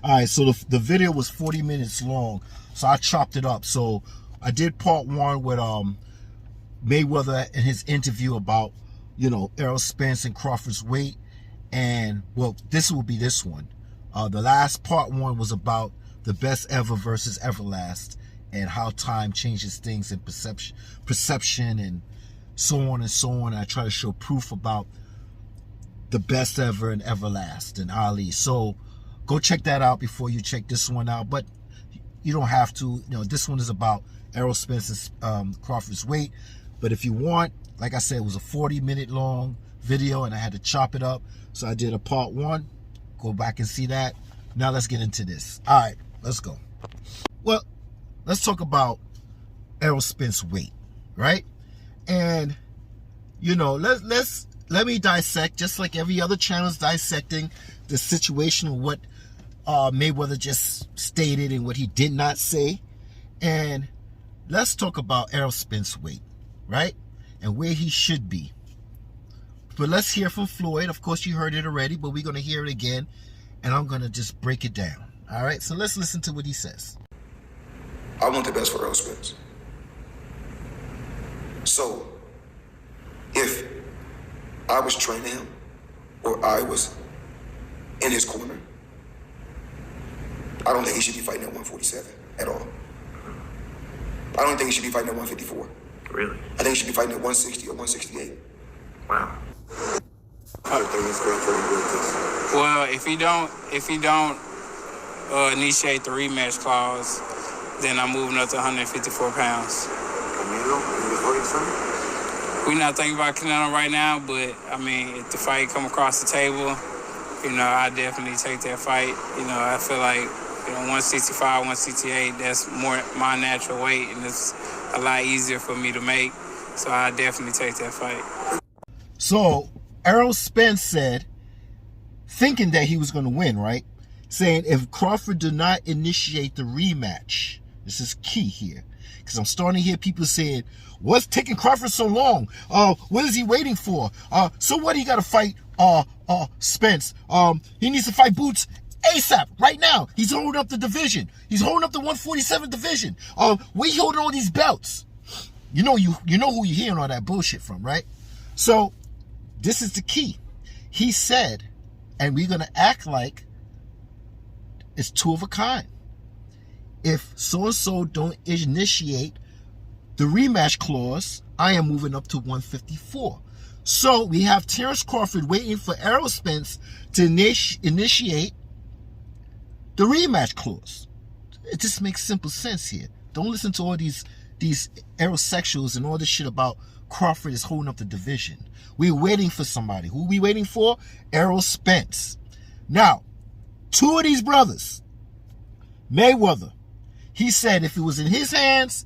All right, so the video was 40 minutes long, so I chopped it up. So I did part 1 with Mayweather and his interview about, Errol Spence and Crawford's weight. And, well, this will be this one. The last part 1 was about the best ever versus Everlast and how time changes things and perception and so on and so on. I try to show proof about the best ever and Everlast and Ali. So go check that out before you check this one out. But you don't have to. This one is about Errol Spence and Crawford's weight. But if you want, like I said, it was a 40-minute long video and I had to chop it up. So I did a part 1. Go back and see that. Now let's get into this. All right, let's go. Well, let's talk about Errol Spence's weight, right? And let me dissect, just like every other channel is dissecting the situation of what Mayweather just stated and what he did not say. And let's talk about Errol Spence's weight, right? And where he should be. But let's hear from Floyd. Of course, you heard it already, but we're going to hear it again. And I'm going to just break it down. All right? So let's listen to what he says. I want the best for Errol Spence. So, if I was training him or I was in his corner, I don't think he should be fighting at 147 at all. I don't think he should be fighting at 154. Really? I think he should be fighting at 160 or 168. Wow. How do you think he's going to do this? Well, if he don't initiate the rematch clause, then I'm moving up to 154 pounds. Canelo in the 47? We're not thinking about Canelo right now, but I mean, if the fight come across the table, I definitely take that fight. I feel like 165, 168, that's more my natural weight, and it's a lot easier for me to make. So I definitely take that fight. So Errol Spence said, thinking that he was going to win, right? Saying if Crawford did not initiate the rematch, this is key here, because I'm starting to hear people saying, what's taking Crawford so long? What is he waiting for? So what, he got to fight Spence? He needs to fight Boots ASAP, right now. He's holding up the division. He's holding up the 147 division. We holding all these belts. You know who you're hearing all that bullshit from, right? So this is the key. He said, and we're going to act like it's two of a kind. If so-and-so don't initiate the rematch clause, I am moving up to 154. So we have Terence Crawford waiting for Errol Spence to initiate the rematch clause. It just makes simple sense here. Don't listen to all these aerosexuals and all this shit about Crawford is holding up the division. We're waiting for somebody. Who are we waiting for? Errol Spence. Now, two of these brothers, Mayweather, he said if it was in his hands,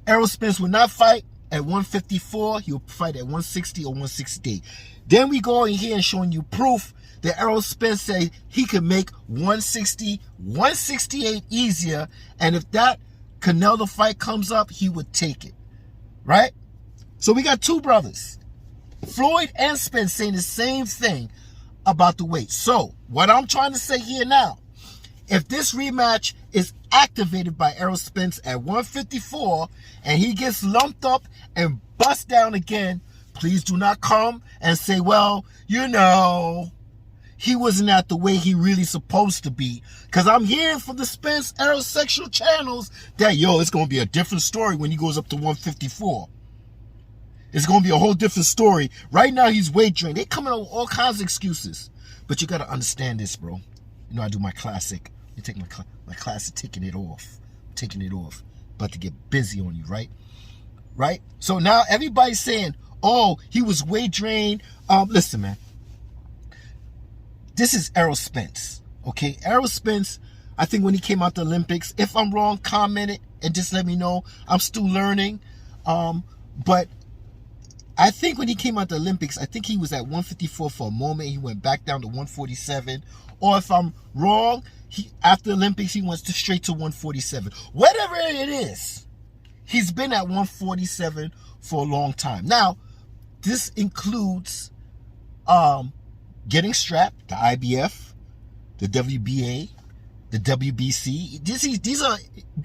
Errol Spence would not fight at 154. He'll fight at 160 or 168. Then we go in here and showing you proof that Errol Spence said he could make 160, 168 easier. And if that Canelo fight comes up, he would take it. Right? So we got two brothers, Floyd and Spence, saying the same thing about the weight. So what I'm trying to say here now, if this rematch is activated by Errol Spence at 154 and he gets lumped up and bust down again, please do not come and say, well, he wasn't at the way he really supposed to be. Because I'm hearing from the Spence aerosexual channels that, it's going to be a different story when he goes up to 154. It's going to be a whole different story. Right now, he's weight drained. They coming up with all kinds of excuses. But you got to understand this, bro. I do my classic. You take my classic, taking it off. About to get busy on you, right? Right? So now everybody's saying, oh, he was weight drained. Listen, man. This is Errol Spence, okay? Errol Spence, I think when he came out the Olympics, if I'm wrong, comment it and just let me know. I'm still learning. But I think when he came out the Olympics, I think he was at 154 for a moment. He went back down to 147. Or if I'm wrong, after the Olympics, he went straight to 147. Whatever it is, he's been at 147 for a long time. Now, this includes getting strapped, the IBF, the WBA, the WBC. These are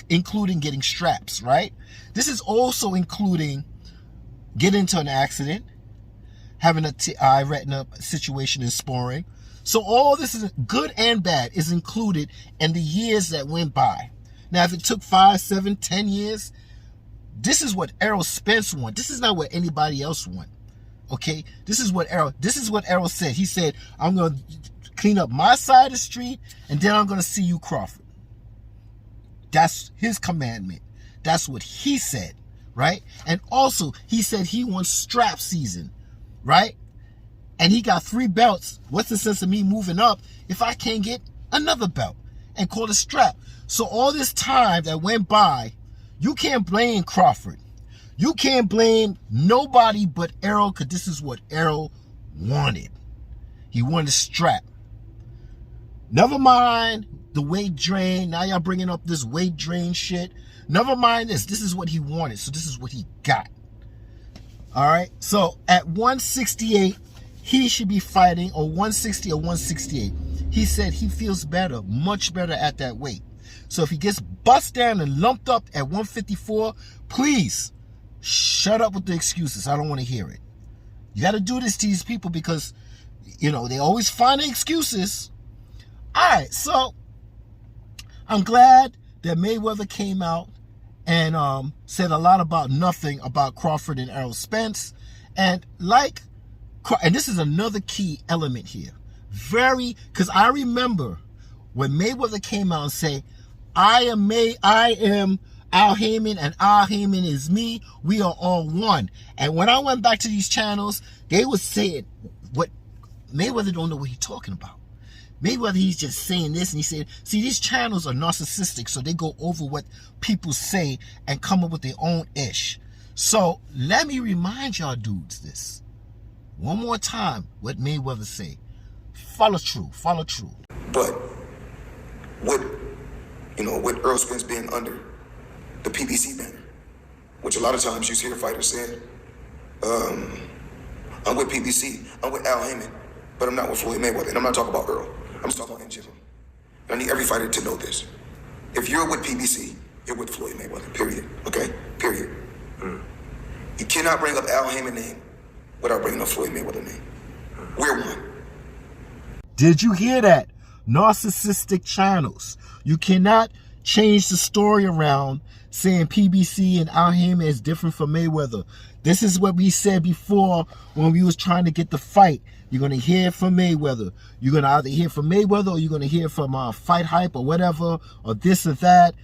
including getting straps, right? This is also including getting into an accident, having a eye retina situation in sparring. So all this is good and bad is included in the years that went by. Now, if it took 5, 7, 10 years, this is what Errol Spence won. This is not what anybody else won. Okay? This is what Errol said. He said, I'm going to clean up my side of the street, and then I'm going to see you, Crawford. That's his commandment. That's what he said, right? And also, he said he wants strap season, right? And he got 3 belts. What's the sense of me moving up if I can't get another belt and call it strap? So all this time that went by, you can't blame Crawford. You can't blame nobody but Errol, because this is what Errol wanted. He wanted a strap. Never mind the weight drain. Now y'all bringing up this weight drain shit. Never mind this. This is what he wanted, so this is what he got. All right? So at 168, he should be fighting, or 160 or 168. He said he feels better, much better at that weight. So if he gets bust down and lumped up at 154, please shut up with the excuses. I don't want to hear it. You got to do this to these people because, you know, they always find the excuses. All right, so I'm glad that Mayweather came out and said a lot about nothing about Crawford and Errol Spence. And this is another key element here. Because I remember when Mayweather came out and said, I am Al Heyman and Al Heyman is me. We are all one. And when I went back to these channels, they were saying what Mayweather don't know what he's talking about. Mayweather, he's just saying this, and he said, see, these channels are narcissistic, so they go over what people say and come up with their own ish. So let me remind y'all dudes this. One more time, what Mayweather say. Follow true. But with Errol Spence being under the PBC banner, which a lot of times you hear fighters saying, I'm with PBC, I'm with Al Heyman, but I'm not with Floyd Mayweather. And I'm not talking about Errol. I'm just talking about in general. And I need every fighter to know this. If you're with PBC, you're with Floyd Mayweather, period. Okay? Period. You cannot bring up Al Heyman's name without bringing up Floyd Mayweather's name. We're one. Did you hear that? Narcissistic channels. You cannot change the story around saying PBC and Al Heyman is different from Mayweather. This is what we said before when we was trying to get the fight. You're going to hear from Mayweather. You're going to either hear from Mayweather or you're going to hear from Fight Hype or whatever, or this or that.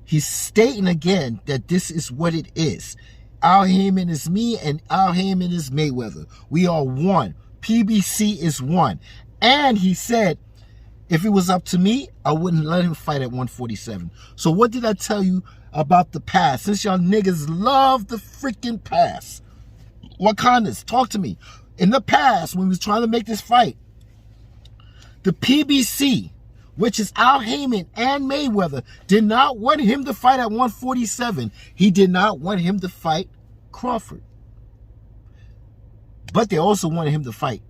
He's stating again that this is what it is. Al Heyman is me and Al Heyman is Mayweather. We are one. PBC is one. And he said, if it was up to me, I wouldn't let him fight at 147. So what did I tell you about the past? Since y'all niggas love the freaking past. Wakandas, talk to me. In the past, when we was trying to make this fight, the PBC, which is Al Heyman and Mayweather, did not want him to fight at 147. He did not want him to fight Crawford. But they also wanted him to fight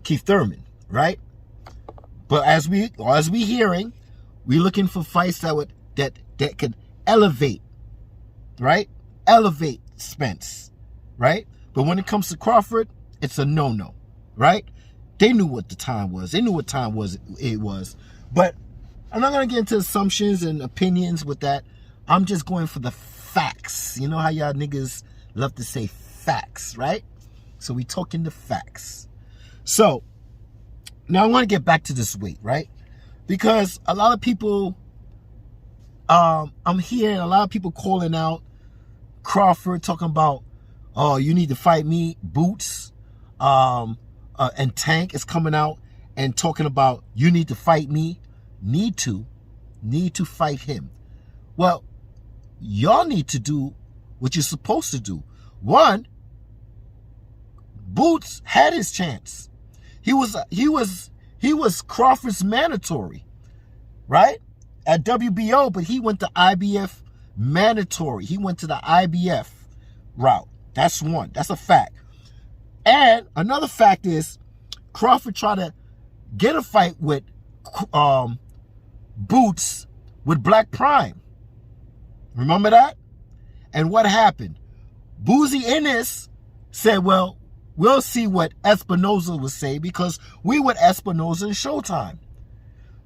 Keith Thurman, right? But as we hearing, we're looking for fights that could elevate, right? Elevate Spence, right? But when it comes to Crawford, it's a no-no, right? They knew what the time was. They knew what time it was. But I'm not going to get into assumptions and opinions with that. I'm just going for the facts. You know how y'all niggas love to say facts, right? So we talking the facts. So now I want to get back to this weight, right? Because a lot of people, I'm hearing a lot of people calling out Crawford, talking about, oh, you need to fight me, Boots, and Tank is coming out and talking about, you need to fight me, need to fight him. Well, y'all need to do what you're supposed to do. One, Boots had his chance. He was Crawford's mandatory, right? At WBO, but he went to IBF mandatory. He went to the IBF route. That's one. That's a fact. And another fact is Crawford tried to get a fight with Boots with Black Prime. Remember that? And what happened? Boozy Ennis said, well, we'll see what Espinoza would say because we with Espinoza in Showtime.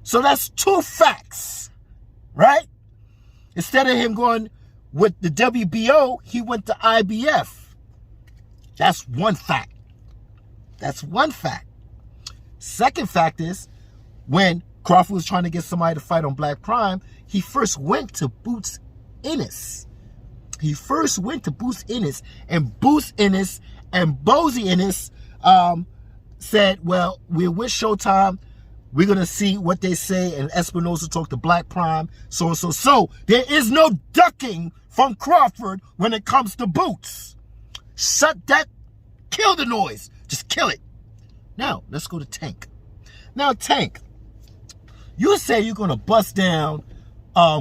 So that's two facts, right? Instead of him going with the WBO, he went to IBF. That's one fact. That's one fact. Second fact is, when Crawford was trying to get somebody to fight on Black Prime, he first went to Boots Ennis. He first went to Boots Ennis, and Boots Ennis and Bozy Ennis said, well, we're with Showtime. We're going to see what they say, and Espinoza talked to Black Prime, so. There is no ducking from Crawford when it comes to Boots. Shut that, kill the noise. Just kill it. Now, let's go to Tank. Now, Tank, you say you're going to bust down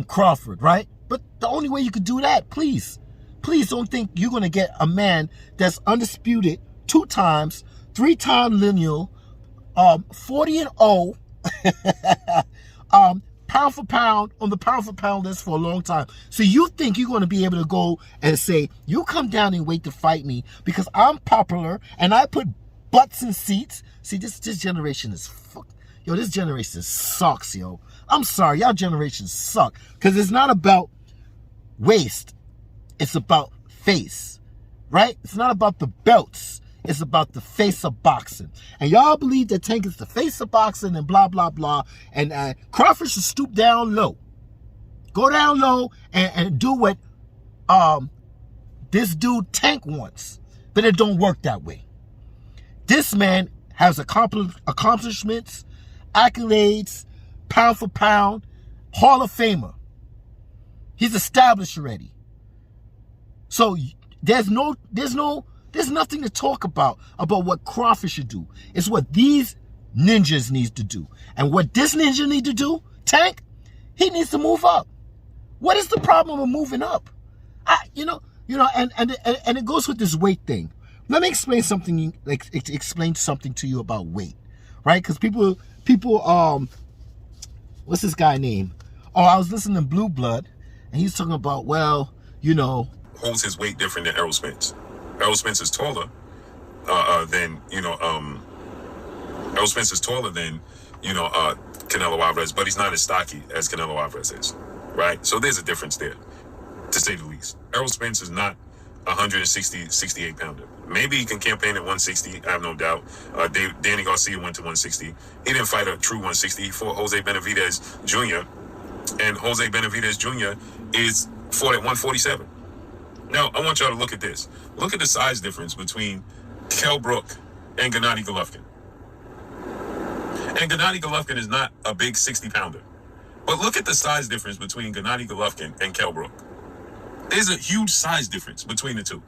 Crawford, right? But the only way you could do that, please don't think you're going to get a man that's undisputed 2 times, 3-time lineal, 40-0, pound for pound on the pound for pound list for a long time. So you think you're going to be able to go and say, you come down and wait to fight me because I'm popular and I put butts in seats. See, this generation is yo, this generation sucks, yo. I'm sorry, y'all generation suck. Because it's not about waist. It's about face, right? It's not about the belts. It's about the face of boxing. And y'all believe that Tank is the face of boxing and blah, blah, blah. And Crawford should stoop down low. Go down low and do what this dude Tank wants. But it don't work that way. This man has accomplishments, accolades, pound for pound, Hall of Famer. He's established already. So there's nothing to talk about what Crawford should do. It's what these ninjas need to do. And what this ninja need to do, Tank, he needs to move up. What is the problem with moving up? And it goes with this weight thing. Let me explain something to you about weight, right? Because people, what's this guy name? Oh, I was listening to Blue Blood, and he's talking about, holds his weight different than Errol Spence. Errol Spence is taller than Errol Spence is taller than Canelo Alvarez, but he's not as stocky as Canelo Alvarez is, right? So there's a difference there, to say the least. Errol Spence is not 68 pounder. Maybe he can campaign at 160. I have no doubt. Danny Garcia went to 160. He didn't fight a true 160. He fought Jose Benavidez Jr. And Jose Benavidez Jr. fought at 147. Now, I want y'all to look at this. Look at the size difference between Kell Brook and Gennady Golovkin. And Gennady Golovkin is not a big 60-pounder. But look at the size difference between Gennady Golovkin and Kell Brook. There's a huge size difference between the two.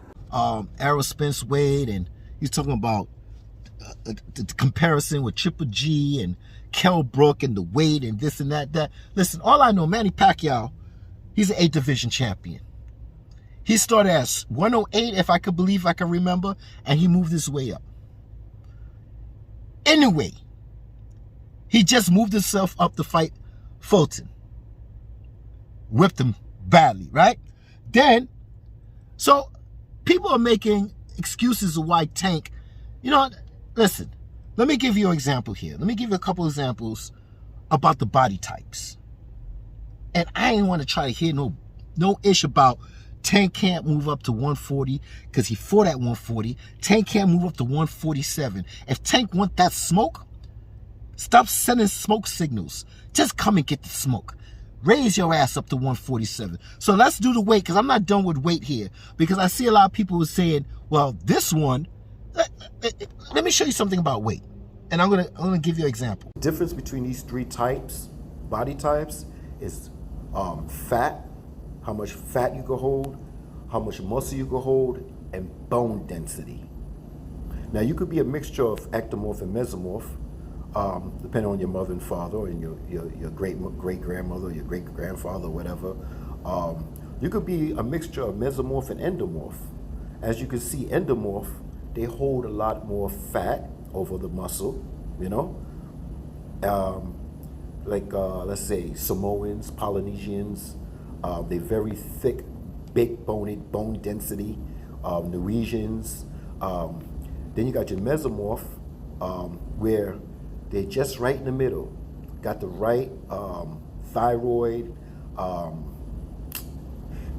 Errol Spence weighed, and he's talking about the comparison with Triple G and Kell Brook and the weight and this and that. Listen, all I know, Manny Pacquiao, he's an 8th division champion. He started at 108, if I could remember, and he moved his way up. Anyway, he just moved himself up to fight Fulton. Whipped him badly, right? Then, so people are making excuses of why Tank, listen, let me give you an example here. Let me give you a couple examples about the body types. And I ain't want to try to hear no ish about Tank can't move up to 140 because he fought at 140. Tank can't move up to 147. If Tank want that smoke, stop sending smoke signals. Just come and get the smoke. Raise your ass up to 147. So let's do the weight, because I'm not done with weight here. Because I see a lot of people saying, well, this one, let me show you something about weight. And I'm gonna give you an example. The difference between these 3 body types, is fat, how much fat you can hold, how much muscle you can hold, and bone density. Now, you could be a mixture of ectomorph and mesomorph, depending on your mother and father and your great-grandmother, your great-grandfather, whatever. You could be a mixture of mesomorph and endomorph. As you can see, endomorph, they hold a lot more fat over the muscle, like let's say Samoans, Polynesians. They're very thick, big bone density. Norwegians. Then you got your mesomorph, where they're just right in the middle. Got the right thyroid.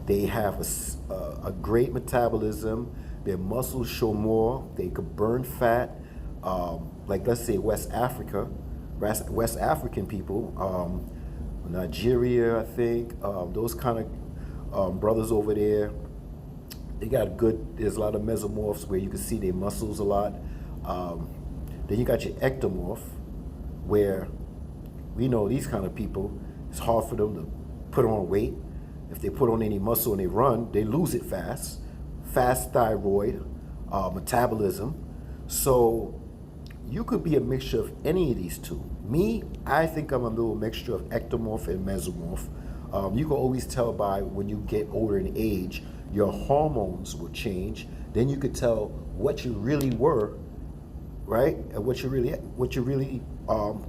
They have a great metabolism. Their muscles show more. They could burn fat. Like let's say West African people, Nigeria, I think, those kind of brothers over there. They got there's a lot of mesomorphs where you can see their muscles a lot. Then you got your ectomorph, where we know these kind of people, it's hard for them to put on weight. If they put on any muscle and they run, they lose it fast. Fast thyroid, metabolism. So you could be a mixture of any of these two. Me, I think I'm a little mixture of ectomorph and mesomorph. You can always tell by when you get older in age, your hormones will change. Then you could tell what you really were, right, and what you really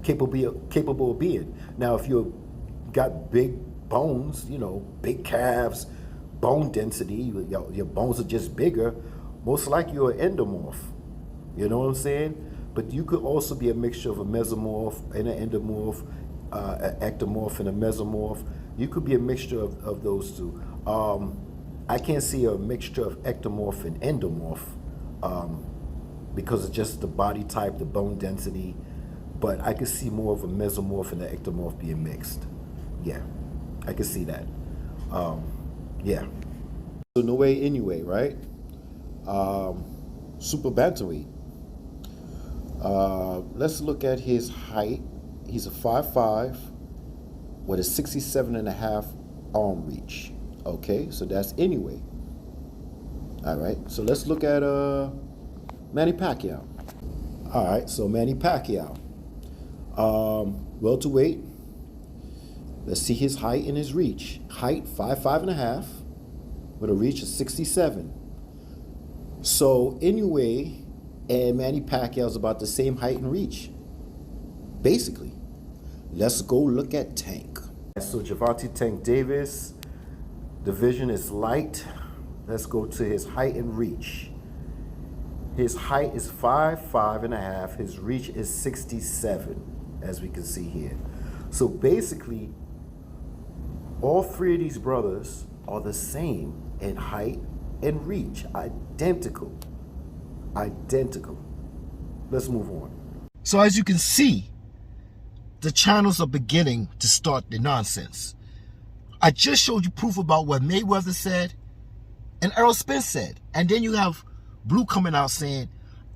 capable of being. Now, if you got big bones, big calves, bone density, your bones are just bigger, most likely you're an endomorph. You know what I'm saying? But you could also be a mixture of a mesomorph and an endomorph, an ectomorph and a mesomorph. You could be a mixture of those two. I can't see a mixture of ectomorph and endomorph because it's just the body type, the bone density. But I could see more of a mesomorph and an ectomorph being mixed. Yeah, I could see that. Yeah. So no way anyway, right? Super bantamweight. Let's look at his height. He's a 5'5" with a 67.5 arm reach. Okay, so that's anyway. All right, so let's look at Manny Pacquiao. All right, so Manny Pacquiao, welterweight. Let's see his height and his reach. Height 5'5.5" with a reach of 67. So anyway, and Manny Pacquiao's about the same height and reach, basically. Let's go look at Tank. So Gervonta Tank Davis, division is light. Let's go to his height and reach. His height is 5'5.5". His reach is 67, as we can see here. So basically, all three of these brothers are the same in height and reach. Identical. Let's move on. So as you can see, the channels are beginning to start the nonsense. I just showed you proof about what Mayweather said and Errol Spence said. And then you have Blue coming out saying,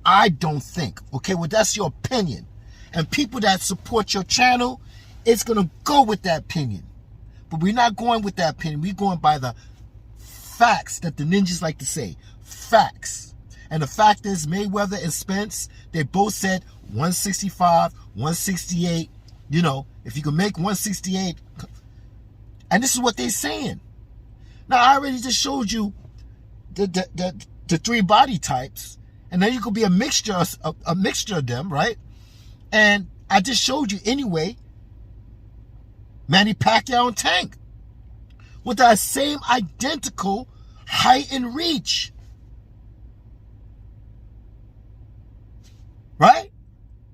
I don't think. Okay, well, that's your opinion. And people that support your channel, it's going to go with that opinion. But we're not going with that opinion. We're going by the facts that the ninjas like to say. Facts. And the fact is, Mayweather and Spence, they both said 165, 168. If you can make 168. And this is what they're saying. Now, I already just showed you the three body types. And then you could be a mixture of them, right? And I just showed you anyway, Manny Pacquiao and Tank with that same identical height and reach. Right?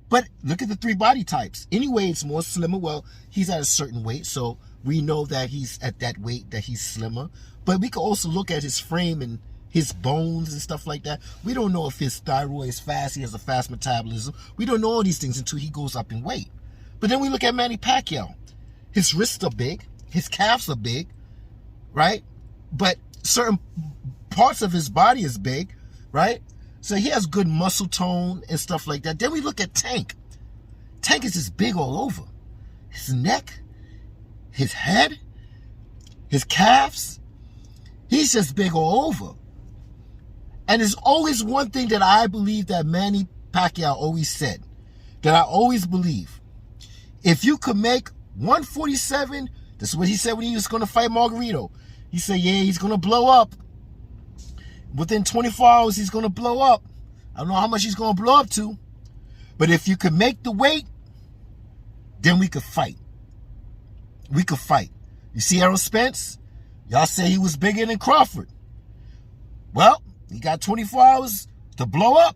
But look at the three body types. Anyway, it's more slimmer. Well, he's at a certain weight, so we know that he's at that weight, that he's slimmer. But we can also look at his frame and his bones and stuff like that. We don't know if his thyroid is fast, he has a fast metabolism. We don't know all these things until he goes up in weight. But then we look at Manny Pacquiao. His wrists are big, his calves are big, right? But certain parts of his body is big, right? So he has good muscle tone and stuff like that. Then we look at Tank. Tank is just big all over. His neck, his head, his calves, he's just big all over. And there's always one thing that I believe that Manny Pacquiao always said, that I always believe. If you could make 147, this is what he said when he was going to fight Margarito. He said, yeah, he's going to blow up. Within 24 hours, he's going to blow up. I don't know how much he's going to blow up to. But if you could make the weight, then we could fight. we could fight. You see Errol Spence? Y'all say he was bigger than Crawford. Well, he got 24 hours to blow up.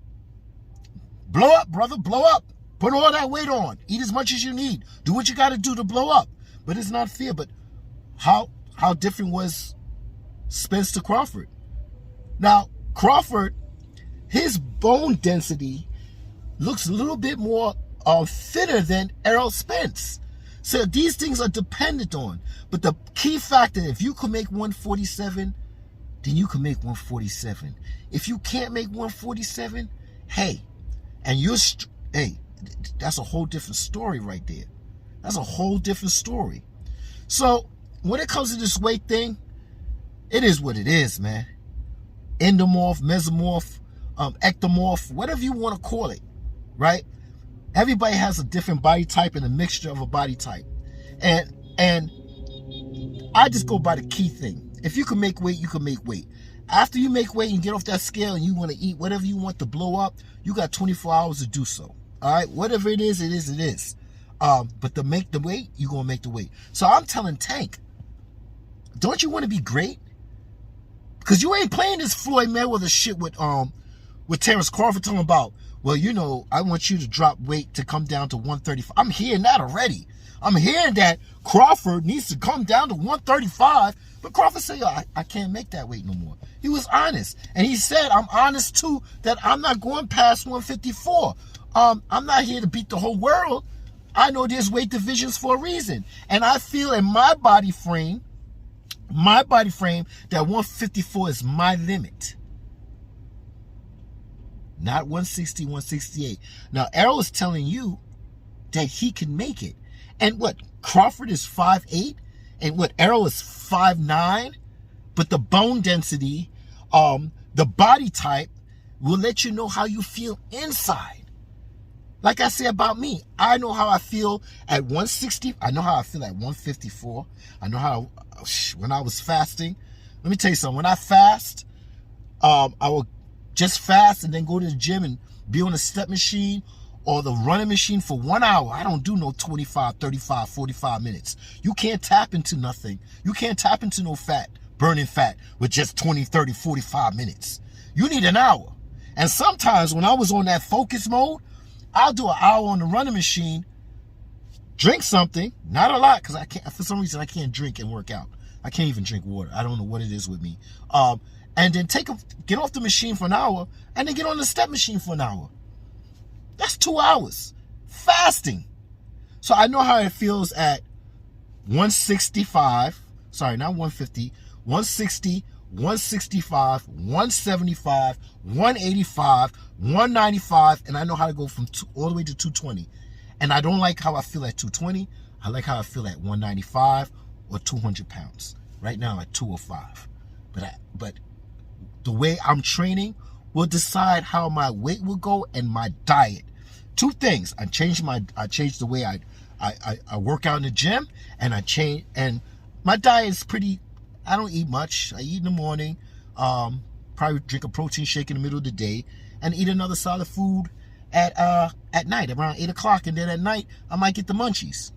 Blow up, brother, blow up. Put all that weight on. Eat as much as you need. Do what you got to do to blow up. But it's not fair. But how different was Spence to Crawford? Now, Crawford, his bone density looks a little bit more thinner than Errol Spence. So these things are dependent on. But the key factor, if you can make 147, then you can make 147. If you can't make 147, hey, that's a whole different story right there. That's a whole different story. So when it comes to this weight thing, it is what it is, man. Endomorph, mesomorph, ectomorph, whatever you want to call it, right? Everybody has a different body type and a mixture of a body type. And I just go by the key thing. If you can make weight, you can make weight. After you make weight and get off that scale and you want to eat whatever you want to blow up, you got 24 hours to do so. All right? Whatever it is, it is, it is. But to make the weight, you're going to make the weight. So I'm telling Tank, don't you want to be great? Because you ain't playing this Floyd Mayweather shit with Terence Crawford talking about, well, you know, I want you to drop weight to come down to 135. I'm hearing that already. I'm hearing that Crawford needs to come down to 135. But Crawford said, yo, I can't make that weight no more. He was honest. And he said, I'm honest too, that I'm not going past 154. I'm not here to beat the whole world. I know there's weight divisions for a reason. And I feel in my body frame, that 154 is my limit. Not 160, 168. Now, Errol is telling you that he can make it. And what? Crawford is 5'8", and what? Errol is 5'9", but the bone density, the body type will let you know how you feel inside. Like I say about me, I know how I feel at 160. I know how I feel at 154. I know how, when I was fasting. Let me tell you something. When I fast, I will just fast and then go to the gym and be on the step machine or the running machine for 1 hour. I don't do no 25, 35, 45 minutes. You can't tap into nothing. You can't tap into no fat, burning fat with just 20, 30, 45 minutes. You need an hour. And sometimes when I was on that focus mode, I'll do an hour on the running machine, drink something, not a lot, because I can't, for some reason I can't drink and work out. I can't even drink water. I don't know what it is with me. And then get off the machine for an hour, and then get on the step machine for an hour. That's 2 hours fasting. So I know how it feels at 165. Sorry, not 150. 160, 165, 175, 185, 195, and I know how to go from all the way to 220. And I don't like how I feel at 220. I like how I feel at 195 or 200 pounds. Right now I'm at 205. But the way I'm training will decide how my weight will go and my diet. Two things. I changed the way I work out in the gym, and my diet is pretty. I don't eat much. I eat in the morning, probably drink a protein shake in the middle of the day, and eat another solid food at night around 8 o'clock, and then at night I might get the munchies.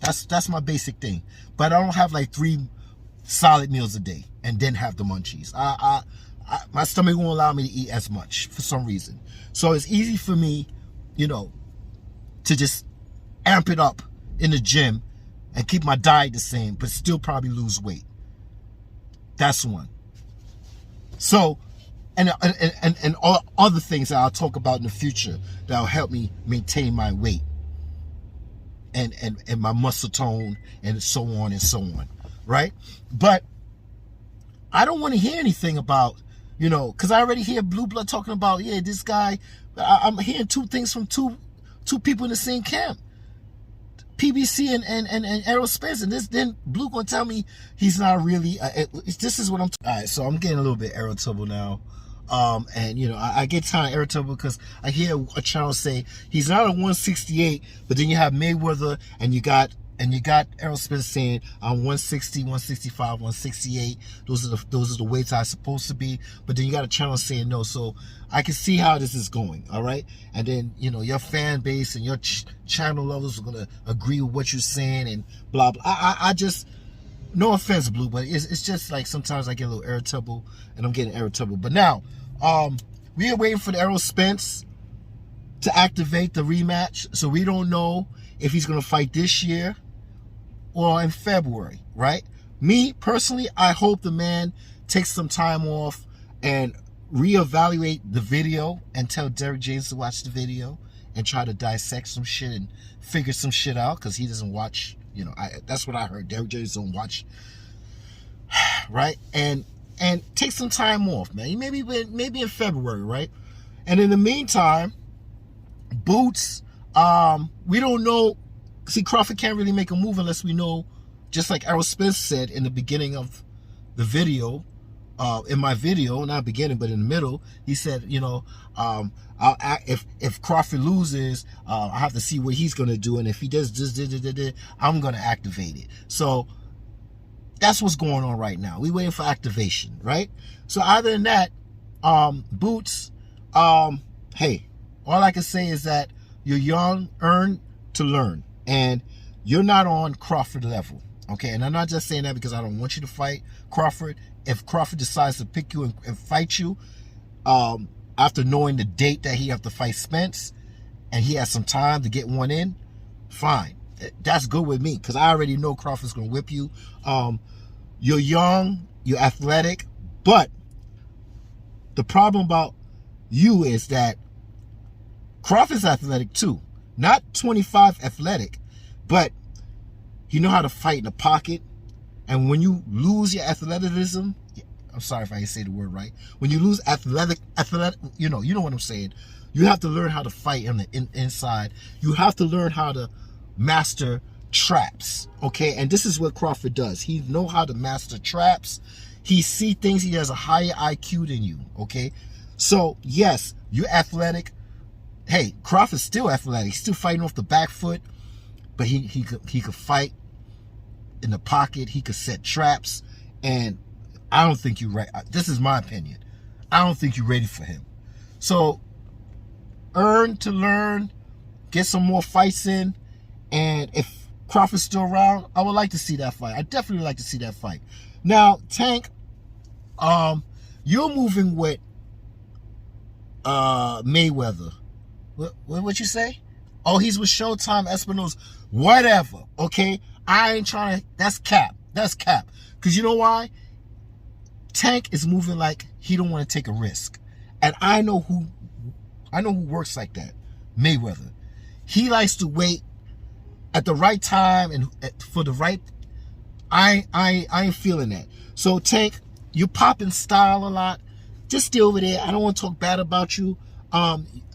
That's my basic thing. But I don't have like 3 solid meals a day and then have the munchies. My stomach won't allow me to eat as much for some reason. So it's easy for me, to just amp it up in the gym and keep my diet the same, but still probably lose weight. That's one. So, and all other things that I'll talk about in the future that'll help me maintain my weight and my muscle tone and so on and so on, right? But I don't want to hear anything about, because I already hear Blue Blood talking about, yeah, this guy. I'm hearing 2 things from two people in the same camp. PBC and Errol Spence, and then Blue gonna tell me he's not really. This is what I'm. All right, so I'm getting a little bit irritable now, and I get kind of irritable because I hear a channel say he's not a 168, but then you have Mayweather and you got And you got Errol Spence saying I'm 160, 165, 168. Those are the weights I'm supposed to be. But then you got a channel saying no. So I can see how this is going. All right. And then, you know, your fan base and your channel levels are gonna agree with what you're saying and blah blah. I just, no offense, Blue, but it's just like sometimes I get a little irritable, and I'm getting irritable. But now, we are waiting for the Errol Spence to activate the rematch. So we don't know if he's gonna fight this year or in February, right? Me, personally, I hope the man takes some time off and reevaluate the video and tell Derek James to watch the video and try to dissect some shit and figure some shit out, because he doesn't watch, you know, that's what I heard. Derek James don't watch, right? And take some time off, man. Maybe in February, right? And in the meantime, Boots, we don't know. See, Crawford can't really make a move unless we know, just like Errol Spence said in the beginning of the video, in my video, not beginning, but in the middle, he said, you know, if Crawford loses, I have to see what he's going to do. And if he does this, I'm going to activate it. So that's what's going on right now. We're waiting for activation, right? So other than that, Boots, hey, all I can say is that you're young, earn to learn. And you're not on Crawford level, okay? And I'm not just saying that because I don't want you to fight Crawford. If Crawford decides to pick you and fight you, after knowing the date that he have to fight Spence, and he has some time to get one in, fine. That's good with me, because I already know Crawford's going to whip you. You're young, you're athletic, but the problem about you is that Crawford's athletic too. Not 25 athletic, but you know how to fight in the pocket. And when you lose your athleticism, I'm sorry if I didn't say the word right. When you lose athletic, you know what I'm saying. You have to learn how to fight on the inside. You have to learn how to master traps, okay? And this is what Crawford does. He know how to master traps. He see things. He has a higher IQ than you, okay? So yes, you're athletic. Hey, Crawford's still athletic. He's still fighting off the back foot, but he could fight in the pocket. He could set traps, and I don't think you're right. This is my opinion. I don't think you're ready for him. So earn to learn, get some more fights in, and if Crawford's still around, I would like to see that fight. I definitely like to see that fight. Now, Tank, you're moving with Mayweather. What you say? Oh, he's with Showtime, Espinosa. Whatever, okay? I ain't trying to, that's cap. That's cap. Because you know why? Tank is moving like he don't want to take a risk. And I know who works like that. Mayweather. He likes to wait at the right time and for the right, I ain't feeling that. So Tank, you popping style a lot. Just stay over there. I don't want to talk bad about you.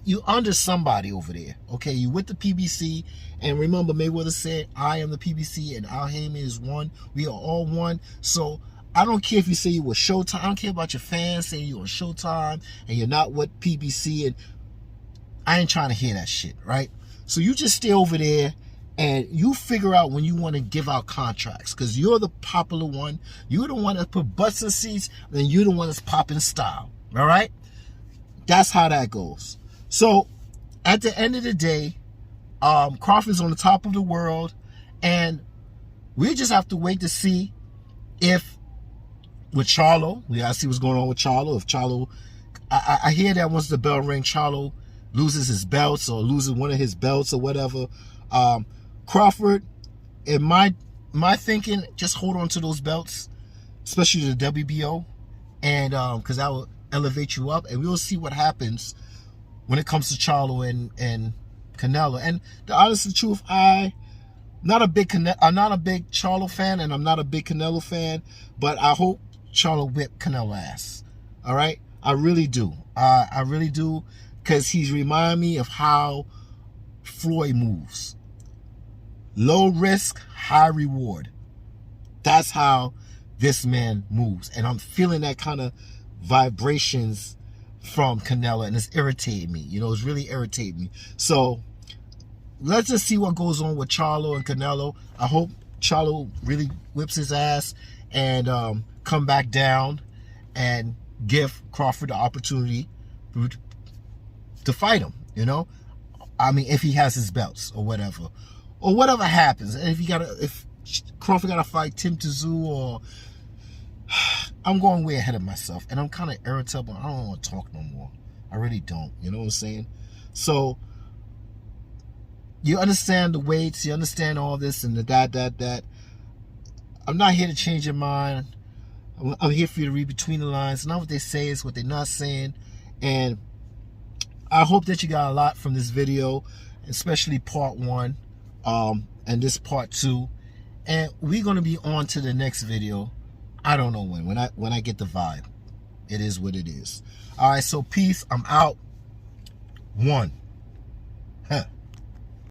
You under somebody over there, okay? You with the PBC, and remember Mayweather said, I am the PBC and Al Heyman is one. We are all one. So I don't care if you say you were Showtime. I don't care about your fans saying you're on Showtime and you're not with PBC, and I ain't trying to hear that shit, right? So you just stay over there and you figure out when you want to give out contracts, because you're the popular one. You're the one that put butts in seats, and you're the one that's popping style, all right? That's how that goes. So at the end of the day, Crawford's on the top of the world, and we just have to wait to see if with Charlo, we gotta see what's going on with Charlo. If Charlo, I hear that once the bell rings, Charlo loses his belts or loses one of his belts or whatever. Crawford, in my thinking, just hold on to those belts, especially the WBO, and because that will elevate you up, and we'll see what happens when it comes to Charlo and Canelo. And the honest truth, I'm not a big Charlo fan, and I'm not a big Canelo fan, but I hope Charlo whip Canelo ass. All right, I really do. I really do, because he's remind me of how Floyd moves. Low risk, high reward. That's how this man moves, and I'm feeling that kind of vibrations from Canelo, and it's irritating me. You know, it's really irritating me. So let's just see what goes on with Charlo and Canelo. I hope Charlo really whips his ass and come back down and give Crawford the opportunity to fight him, you know? I mean, if he has his belts or whatever happens. And if Crawford got to fight Tim Tszyu, or I'm going way ahead of myself, and I'm kind of irritable. I don't want to talk no more. I really don't. You know what I'm saying? So you understand the weights, you understand all this and the that. I'm not here to change your mind. I'm here for you to read between the lines. Not what they say is what they're not saying. And I hope that you got a lot from this video, especially part 1 and this part 2. And we're going to be on to the next video. I don't know when I get the vibe. It is what it is. All right, so peace. I'm out. 1. Huh.